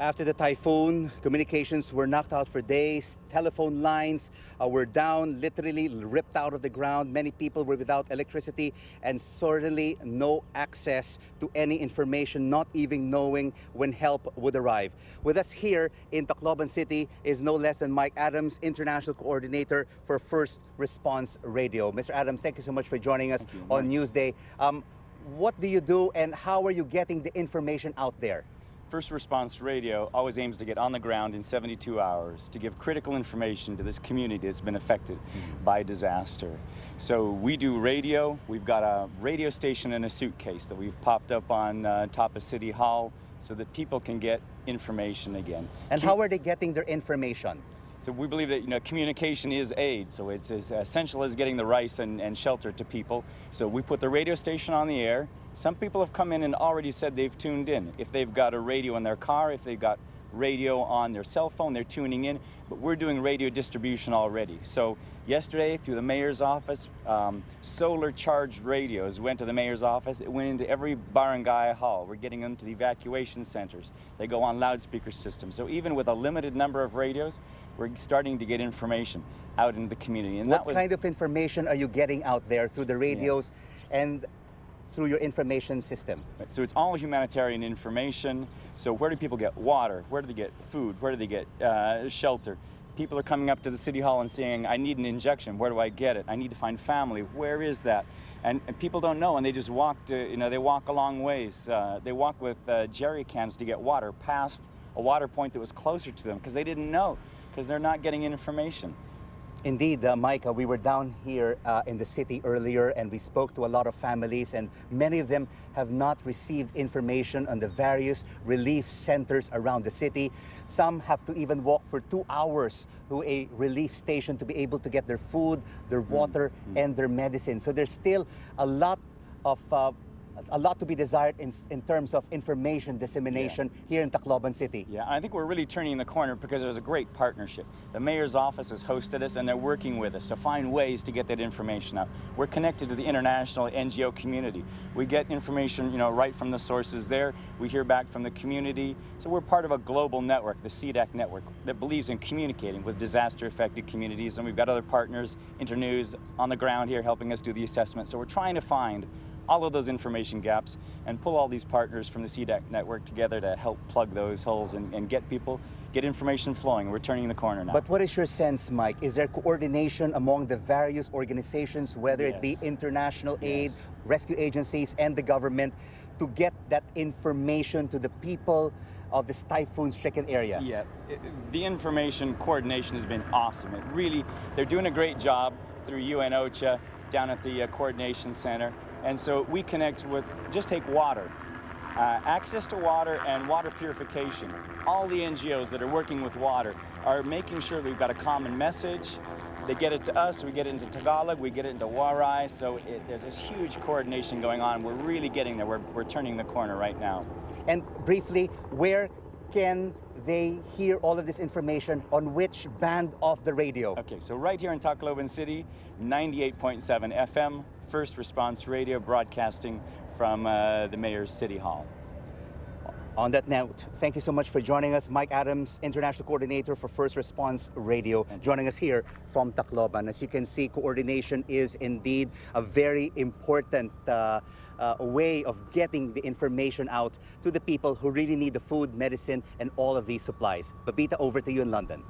After the typhoon, communications were knocked out for days. Telephone lines were down, literally ripped out of the ground. Many people were without electricity and certainly no access to any information, not even knowing when help would arrive. With us here in Tacloban City is no less than Mike Adams, International Coordinator for First Response Radio. Mr. Adams, thank you so much for joining us on Newsday. What do you do and how are you getting the information out there? First Response Radio always aims to get on the ground in 72 hours to give critical information to this community that's been affected by disaster. So we do radio. We've got a radio station in a suitcase that we've popped up on top of City Hall so that people can get information again. And how are they getting their information? So we believe that communication is aid, so it's as essential as getting the rice and shelter to people. So we put the radio station on the air. Some people have come in and already said they've tuned in. If they've got a radio in their car, if they've got radio on their cell phone, they're tuning in. But we're doing radio distribution already. So yesterday, through the mayor's office, solar charged radios went to the mayor's office. It went into every barangay hall. We're getting them to the evacuation centers. They go on loudspeaker systems. So even with a limited number of radios, we're starting to get information out into the community. And what kind of information are you getting out there through the radios and through your information system? So it's all humanitarian information. So where do people get water? Where do they get food? Where do they get shelter? People are coming up to the City Hall and saying, I need an injection. Where do I get it? I need to find family. Where is that? And people don't know, and they just walk they walk a long ways. They walk with jerry cans to get water past a water point that was closer to them because they didn't know, because they're not getting information. Indeed, Mike, we were down here in the city earlier and we spoke to a lot of families, and many of them have not received information on the various relief centers around the city. Some have to even walk for 2 hours to a relief station to be able to get their food, their water, and their medicine. So there's still a lot to be desired in terms of information dissemination here in Tacloban City. Yeah, I think we're really turning the corner because there's a great partnership. The mayor's office has hosted us and they're working with us to find ways to get that information out. We're connected to the international NGO community. We get information, right from the sources there. We hear back from the community. So we're part of a global network, the CDAC network, that believes in communicating with disaster-affected communities. And we've got other partners, Internews, on the ground here helping us do the assessment. So we're trying to find all of those information gaps and pull all these partners from the CDAC network together to help plug those holes and get information flowing. We're turning the corner now. But what is your sense, Mike? Is there coordination among the various organizations, whether it be international aid, rescue agencies, and the government, to get that information to the people of this typhoon-stricken areas? Yeah, the information coordination has been awesome. They're doing a great job through UN OCHA down at the coordination center. And so we connect with, just take water, access to water and water purification. All the NGOs that are working with water are making sure we've got a common message. They get it to us, we get it into Tagalog, we get it into Waray, so there's this huge coordination going on. We're really getting there. We're turning the corner right now. And briefly, where can they hear all of this information, on which band of the radio? Okay, so right here in Tacloban City, 98.7 FM, First Response Radio, broadcasting from the Mayor's City Hall. On that note, thank you so much for joining us. Mike Adams, International Coordinator for First Response Radio, joining us here from Tacloban. As you can see, coordination is indeed a very important way of getting the information out to the people who really need the food, medicine, and all of these supplies. Babita, over to you in London.